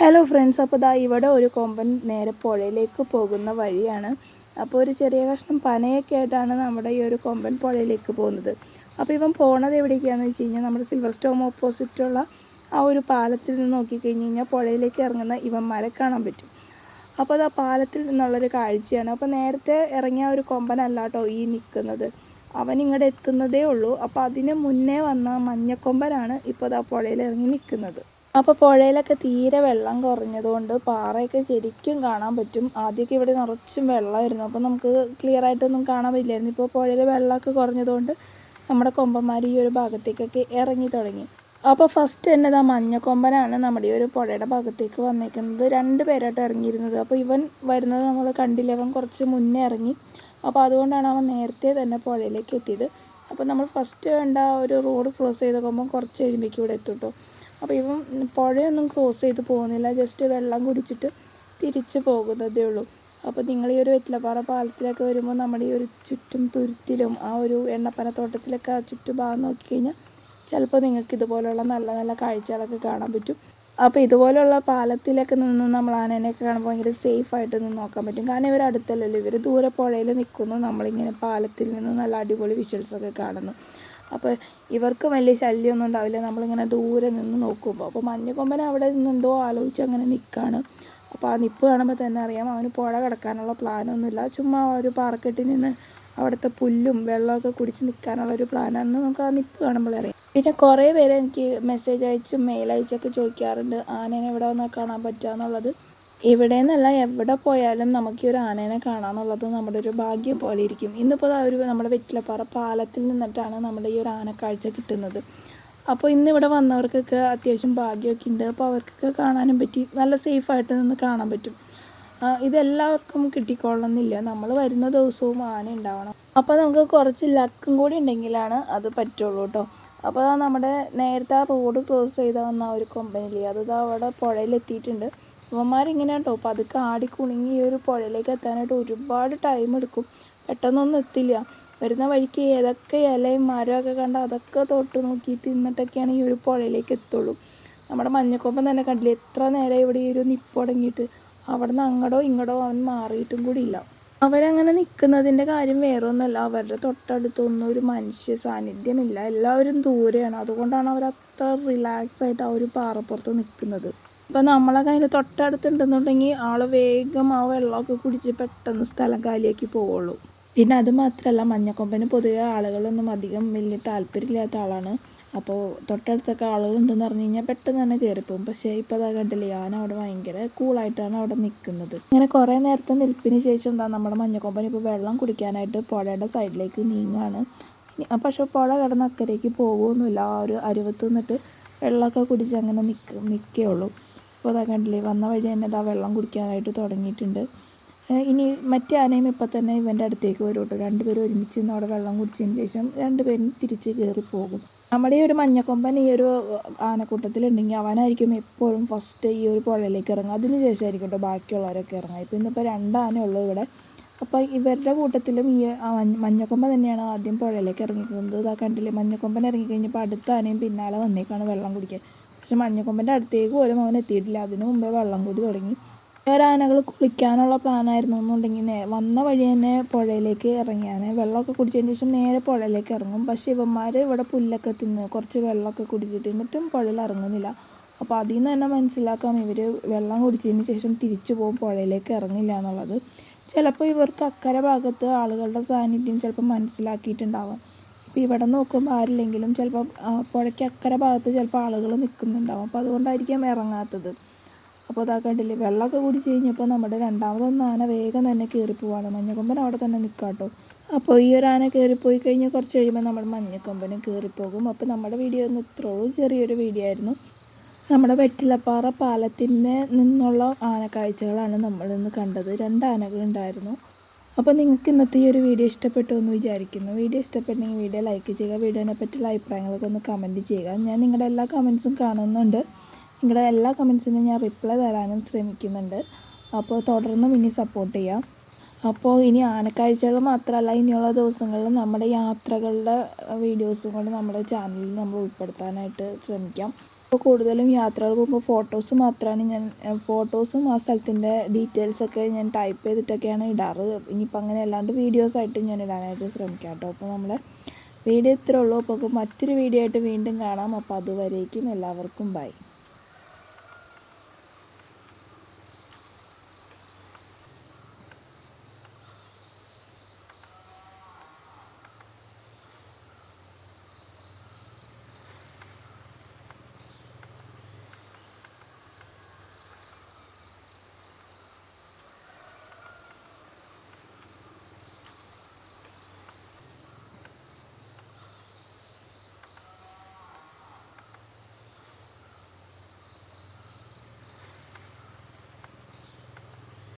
Hello friends, അപ്പോൾ ദാ ഇവിടെ ഒരു കൊമ്പൻ നേരെ പുഴയിലേക്ക് പോകുന്ന വഴിയാണ്. അപ്പോൾ ഒരു ചെറിയ കഷ്ണം പനയൊക്കെ ആയിട്ടാണ് നമ്മുടെ ഈ ഒരു കൊമ്പൻ പുഴയിലേക്ക് പോകുന്നത്. അപ്പോൾ ഇവൻ പോണത് എവിടേക്കാണെന്ന് വെച്ച് കഴിഞ്ഞാൽ നമ്മുടെ സിൽവർ സ്റ്റോം ഓപ്പോസിറ്റുള്ള ആ ഒരു പാലത്തിൽ നിന്ന് നോക്കിക്കഴിഞ്ഞ് കഴിഞ്ഞാൽ പുഴയിലേക്ക് ഇറങ്ങുന്ന ഇവന്മാരെ കാണാൻ പറ്റും. അപ്പോൾ അത് ആ പാലത്തിൽ നിന്നുള്ളൊരു കാഴ്ചയാണ്. അപ്പോൾ നേരത്തെ ഇറങ്ങിയ ഒരു കൊമ്പനല്ല കേട്ടോ ഈ നിൽക്കുന്നത്. അവൻ ഇങ്ങോട്ട് എത്തുന്നതേ ഉള്ളൂ. അപ്പോൾ അതിന് മുന്നേ വന്ന മഞ്ഞക്കൊമ്പനാണ് ഇപ്പോൾ ആ പുഴയിൽ ഇറങ്ങി നിൽക്കുന്നത്. അപ്പോൾ പുഴയിലൊക്കെ തീരെ വെള്ളം കുറഞ്ഞതുകൊണ്ട് പാറയൊക്കെ ശരിക്കും കാണാൻ പറ്റും. ആദ്യമൊക്കെ ഇവിടെ നിറച്ചും വെള്ളമായിരുന്നു, അപ്പോൾ നമുക്ക് ക്ലിയർ ആയിട്ടൊന്നും കാണാൻ പറ്റില്ലായിരുന്നു. ഇപ്പോൾ പുഴയിൽ വെള്ളമൊക്കെ കുറഞ്ഞതുകൊണ്ട് നമ്മുടെ കൊമ്പന്മാർ ഈ ഒരു ഭാഗത്തേക്കൊക്കെ ഇറങ്ങി തുടങ്ങി. അപ്പോൾ ഫസ്റ്റ് തന്നെ ഇതാ മഞ്ഞക്കൊമ്പനാണ് നമ്മുടെ ഈ ഒരു പുഴയുടെ ഭാഗത്തേക്ക് വന്നേക്കുന്നത്. 2 പേരായിട്ട് ഇറങ്ങിയിരുന്നത്. അപ്പോൾ ഇവൻ വരുന്നത് നമ്മൾ കണ്ടില്ല, അവൻ കുറച്ച് മുന്നേ ഇറങ്ങി. അപ്പോൾ അതുകൊണ്ടാണ് അവൻ നേരത്തെ തന്നെ പുഴയിലേക്ക് എത്തിയത്. അപ്പോൾ നമ്മൾ ഫസ്റ്റ് കണ്ട ഒരു റോഡ് ക്രോസ് ചെയ്ത് പോകുമ്പോൾ കുറച്ച് കഴിയുമ്പോഴേക്കും ഇവിടെ എത്തും കേട്ടോ. അപ്പോൾ ഇവൻ പുഴയൊന്നും ക്രോസ് ചെയ്ത് പോകുന്നില്ല, ജസ്റ്റ് വെള്ളം കുടിച്ചിട്ട് തിരിച്ച് പോകുന്നതേ ഉള്ളൂ. അപ്പോൾ നിങ്ങൾ ഈ ഒരു വെറ്റിലപ്പാറ പാലത്തിലൊക്കെ വരുമ്പോൾ നമ്മുടെ ഈ ഒരു ചുറ്റും തുരുത്തിലും ആ ഒരു എണ്ണപ്പനത്തോട്ടത്തിലൊക്കെ ആ ചുറ്റുഭാഗം നോക്കിക്കഴിഞ്ഞാൽ ചിലപ്പോൾ നിങ്ങൾക്ക് ഇതുപോലുള്ള നല്ല നല്ല കാഴ്ചകളൊക്കെ കാണാൻ പറ്റും. അപ്പോൾ ഇതുപോലുള്ള പാലത്തിലൊക്കെ നിന്ന് നമ്മൾ ആനേനെയൊക്കെ കാണുമ്പോൾ ഭയങ്കര സേഫായിട്ട് നിന്ന് നോക്കാൻ പറ്റും. കാരണം ഇവർ അടുത്തല്ലല്ലോ, ഇവർ ദൂരെ പുഴയിൽ നിൽക്കുന്നു, നമ്മളിങ്ങനെ പാലത്തിൽ നിന്ന് നല്ല അടിപൊളി വിഷ്വൽസൊക്കെ കാണുന്നു. അപ്പോൾ ഇവർക്ക് വലിയ ശല്യമൊന്നും ഉണ്ടാവില്ല നമ്മളിങ്ങനെ ദൂരെ നിന്ന് നോക്കുമ്പോൾ. അപ്പോൾ മഞ്ഞക്കൊമ്പൻ അവിടെ നിന്ന് എന്തോ ആലോചിച്ച് അങ്ങനെ നിൽക്കുകയാണ്. അപ്പോൾ ആ നിപ്പ് കാണുമ്പോൾ തന്നെ അറിയാം അവന് പുഴ കിടക്കാനുള്ള പ്ലാനൊന്നുമില്ല, ചുമ്മാ ഒരു പാറക്കെട്ടിൽ നിന്ന് അവിടുത്തെ പുല്ലും വെള്ളമൊക്കെ കുടിച്ച് നിൽക്കാനുള്ളൊരു പ്ലാനാണെന്ന് നമുക്ക് ആ നിപ്പ് കാണുമ്പോൾ അറിയാം. പിന്നെ കുറേ പേര് എനിക്ക് മെസ്സേജ് അയച്ചും മെയിൽ അയച്ചൊക്കെ ചോദിക്കാറുണ്ട് ആനേനെ എവിടെ വന്നാൽ കാണാൻ പറ്റുക എന്നുള്ളത്. ഇവിടെ നിന്നല്ല, എവിടെ പോയാലും നമുക്ക് ഈ ഒരു ആനേനെ കാണാമെന്നുള്ളത് നമ്മുടെ ഒരു ഭാഗ്യം പോലെ ഇരിക്കും. ഇന്നിപ്പോൾ ഒരു നമ്മുടെ വെറ്റിലപ്പാറ പാലത്തിൽ നിന്നിട്ടാണ് നമ്മുടെ ഈ ഒരു ആനക്കാഴ്ച കിട്ടുന്നത്. അപ്പോൾ ഇന്നിവിടെ വന്നവർക്കൊക്കെ അത്യാവശ്യം ഭാഗ്യമൊക്കെ ഉണ്ട്. അപ്പോൾ അവർക്കൊക്കെ കാണാനും പറ്റി, നല്ല സേഫായിട്ട് നിന്ന് കാണാൻ പറ്റും. ഇതെല്ലാവർക്കും കിട്ടിക്കൊള്ളണമെന്നില്ല, നമ്മൾ വരുന്ന ദിവസവും ആന ഉണ്ടാവണം. അപ്പോൾ നമുക്ക് കുറച്ച് ലക്കും കൂടി ഉണ്ടെങ്കിലാണ് അത് പറ്റുള്ളൂ കേട്ടോ. അപ്പോൾ നമ്മുടെ നേരത്തെ ആ റോഡ് ക്രോസ് ചെയ്ത് വന്ന ഒരു കൊമ്പനില്ലേ, അത് അവിടെ പുഴയിലെത്തിയിട്ടുണ്ട്. ഇവന്മാരിങ്ങനെ കേട്ടോ പതുക്കെ ആടിക്കുണുങ്ങി ഈ ഒരു പുഴയിലേക്ക് എത്താനായിട്ട് ഒരുപാട് ടൈം എടുക്കും, പെട്ടെന്നൊന്നും എത്തില്ല. വരുന്ന വഴിക്ക് ഏതൊക്കെ ഇലയും മരമൊക്കെ കണ്ട അതൊക്കെ തൊട്ട് നോക്കി തിന്നിട്ടൊക്കെയാണ് ഈ ഒരു പുഴയിലേക്ക് എത്തുള്ളൂ. നമ്മുടെ മഞ്ഞക്കൊമ്പൻ തന്നെ കണ്ടില്ലേ, എത്ര നേരം ഇവിടെ ഈ ഒരു നിപ്പ് തുടങ്ങിയിട്ട് അവിടെ നിന്ന് അങ്ങടോ ഇങ്ങടോ അവൻ മാറിയിട്ടും കൂടി ഇല്ല. അവരങ്ങനെ നിൽക്കുന്നതിൻ്റെ കാര്യം വേറെ ഒന്നുമല്ല, അവരുടെ തൊട്ടടുത്തൊന്നും ഒരു മനുഷ്യ സാന്നിധ്യമില്ല, എല്ലാവരും ദൂരെയാണ്. അതുകൊണ്ടാണ് അവർ അത്ര റിലാക്സ് ആയിട്ട് ആ ഒരു പാറപ്പുറത്ത് നിൽക്കുന്നത്. അപ്പോൾ നമ്മളൊക്കെ അതിൻ്റെ തൊട്ടടുത്തുണ്ടെന്നുണ്ടെങ്കിൽ ആൾ വേഗം ആ വെള്ളമൊക്കെ കുടിച്ച് പെട്ടെന്ന് സ്ഥലം കാലിയാക്കി പോവുള്ളൂ. പിന്നെ അത് മാത്രമല്ല, മഞ്ഞക്കൊമ്പന് പൊതുവെ ആളുകളൊന്നും അധികം വലിയ താല്പര്യമില്ലാത്ത ആളാണ്. അപ്പോൾ തൊട്ടടുത്തൊക്കെ ആളുകളുണ്ടെന്ന് പറഞ്ഞു കഴിഞ്ഞാൽ പെട്ടെന്ന് തന്നെ കയറിപ്പോകും. പക്ഷേ ഇപ്പോൾ അതാ കണ്ടില്ലേ, ഞാൻ അവിടെ ഭയങ്കര കൂളായിട്ടാണ് അവിടെ നിൽക്കുന്നത്. ഇങ്ങനെ കുറേ നേരത്തെ നിൽപ്പിന് ശേഷം എന്താ നമ്മുടെ മഞ്ഞക്കൊമ്പൻ ഇപ്പോൾ വെള്ളം കുടിക്കാനായിട്ട് പുഴയുടെ സൈഡിലേക്ക് നീങ്ങാണ്. പക്ഷേ പുഴ കിടന്ന് അക്കരയ്ക്ക് പോകുമൊന്നുമില്ല, ആ ഒരു അരുവത്ത് നിന്നിട്ട് വെള്ളമൊക്കെ കുടിച്ച് അങ്ങനെ നിൽക്കുകയുള്ളൂ. അപ്പോൾ അതാ കണ്ടില്ലേ, വന്ന വഴി തന്നെ ഇതാ വെള്ളം കുടിക്കാനായിട്ട് തുടങ്ങിയിട്ടുണ്ട്. ഇനി മറ്റേ ആനയും ഇപ്പം തന്നെ ഇവൻ്റെ അടുത്തേക്ക് വരും കേട്ടോ. 2 പേരും ഒരുമിച്ച് നിന്ന് അവിടെ വെള്ളം കുടിച്ചതിന് ശേഷം 2 പേരും തിരിച്ച് കയറി പോകും. നമ്മുടെ ഈ ഒരു മഞ്ഞക്കൊമ്പൻ ഈ ഒരു ആനക്കൂട്ടത്തിലുണ്ടെങ്കിൽ അവനായിരിക്കും എപ്പോഴും ഫസ്റ്റ് ഈ ഒരു പുഴയിലേക്ക് ഇറങ്ങുക, അതിന് ശേഷമായിരിക്കും കേട്ടോ ബാക്കിയുള്ളവരൊക്കെ ഇറങ്ങുക. ഇപ്പോൾ ഇന്നിപ്പോൾ 2 ആനയുള്ളൂ ഇവിടെ. അപ്പോൾ ഇവരുടെ കൂട്ടത്തിലും ഈ മഞ്ഞക്കൊമ്പൻ തന്നെയാണ് ആദ്യം പുഴയിലേക്ക് ഇറങ്ങിക്കുന്നത്. ഇതാ കണ്ടില്ലേ, മഞ്ഞക്കൊമ്പൻ ഇറങ്ങിക്കഴിഞ്ഞപ്പോൾ അടുത്ത ആനയും പിന്നാലെ വന്നേക്കാണ് വെള്ളം കുടിക്കാൻ. പക്ഷെ മഞ്ഞക്കൊമ്പൻ്റെ അടുത്തേക്ക് പോലും അവൻ എത്തിയിട്ടില്ല, അതിനു മുമ്പേ വെള്ളം കൂടി തുടങ്ങി. ആനകൾ കുളിക്കാനുള്ള പ്ലാനായിരുന്നു എന്നുണ്ടെങ്കിൽ വന്ന വഴി തന്നെ പുഴയിലേക്ക് ഇറങ്ങിയാണ്, വെള്ളമൊക്കെ കുടിച്ചതിന് ശേഷം നേരെ പുഴയിലേക്ക് ഇറങ്ങും. പക്ഷേ ഇവന്മാർ ഇവിടെ പുല്ലൊക്കെ തിന്ന് കുറച്ച് വെള്ളമൊക്കെ കുടിച്ചിട്ട് എന്നിട്ടും പുഴയിൽ ഇറങ്ങുന്നില്ല. അപ്പോൾ അതിൽ നിന്ന് തന്നെ മനസ്സിലാക്കാം ഇവർ വെള്ളം കുടിച്ചതിന് ശേഷം തിരിച്ചു പോകും, പുഴയിലേക്ക് ഇറങ്ങില്ല എന്നുള്ളത്. ചിലപ്പോൾ ഇവർക്ക് അക്കരെ ഭാഗത്ത് ആളുകളുടെ സാന്നിധ്യം ചിലപ്പോൾ മനസ്സിലാക്കിയിട്ടുണ്ടാവാം. ഇപ്പോൾ ഇവിടെ നോക്കുമ്പോൾ ആരില്ലെങ്കിലും ചിലപ്പോൾ പുഴയ്ക്ക് അക്കരെ ഭാഗത്ത് ചിലപ്പോൾ ആളുകൾ നിൽക്കുന്നുണ്ടാവും, അപ്പോൾ അതുകൊണ്ടായിരിക്കാം ഇറങ്ങാത്തത്. അപ്പോൾ അതാ കണ്ടില്ലേ, വെള്ളമൊക്കെ കുടിച്ച് കഴിഞ്ഞപ്പോൾ നമ്മുടെ രണ്ടാമതൊന്നും ആന വേഗം തന്നെ കയറിപ്പോവാണ്. മഞ്ഞക്കൊമ്പൻ അവിടെ തന്നെ നിൽക്കാം കേട്ടോ. അപ്പോൾ ഈ ഒരു ആന കയറിപ്പോയി കഴിഞ്ഞാൽ കുറച്ച് കഴിയുമ്പോൾ നമ്മുടെ മഞ്ഞക്കൊമ്പനും കയറിപ്പോകും. അപ്പോൾ നമ്മുടെ വീഡിയോ ഒന്നും ഇത്രയുള്ളൂ, ചെറിയൊരു വീഡിയോ ആയിരുന്നു. നമ്മുടെ വെറ്റിലപ്പാറ പാലത്തിൻ്റെ നിന്നുള്ള ആനക്കാഴ്ചകളാണ് നമ്മളിന്ന് കണ്ടത്. 2 ആനകളുണ്ടായിരുന്നു. അപ്പോൾ നിങ്ങൾക്ക് ഇന്നത്തെ ഈ ഒരു വീഡിയോ ഇഷ്ടപ്പെട്ടു എന്ന് വിചാരിക്കുന്നു. വീഡിയോ ഇഷ്ടപ്പെട്ടെങ്കിൽ വീഡിയോ ലൈക്ക് ചെയ്യുക, വീഡിയോനെ പറ്റിയുള്ള അഭിപ്രായങ്ങളൊക്കെ ഒന്ന് കമൻറ്റ് ചെയ്യുക. ഞാൻ നിങ്ങളുടെ എല്ലാ കമൻസും കാണുന്നുണ്ട്, നിങ്ങളുടെ എല്ലാ കമൻസിനും ഞാൻ റിപ്ലൈ തരാനും ശ്രമിക്കുന്നുണ്ട്. അപ്പോൾ തുടർന്നും ഇനി സപ്പോർട്ട് ചെയ്യാം. അപ്പോൾ ഇനി ആനക്കാഴ്ചകൾ മാത്രമല്ല, ഇനിയുള്ള ദിവസങ്ങളിൽ നമ്മുടെ യാത്രകളുടെ വീഡിയോസും കൊണ്ട് നമ്മുടെ ചാനലിൽ നമ്മൾ ഉൾപ്പെടുത്താനായിട്ട് ശ്രമിക്കാം. ഇപ്പോൾ കൂടുതലും യാത്രകൾ പോകുമ്പോൾ ഫോട്ടോസ് മാത്രമാണ് ഫോട്ടോസും ആ സ്ഥലത്തിൻ്റെ ഡീറ്റെയിൽസൊക്കെ ഞാൻ ടൈപ്പ് ചെയ്തിട്ടൊക്കെയാണ് ഇടാറ്. ഇനിയിപ്പോൾ അങ്ങനെ അല്ലാണ്ട് വീഡിയോസായിട്ട് ഞാൻ ഇടാനായിട്ട് ശ്രമിക്കാം കേട്ടോ. അപ്പോൾ നമ്മളെ വീഡിയോ ഇത്രേ ഉള്ളൂ. അപ്പോൾ മറ്റൊരു വീഡിയോ ആയിട്ട് വീണ്ടും കാണാം. അപ്പോൾ അതുവരേക്കും എല്ലാവർക്കും ബൈ.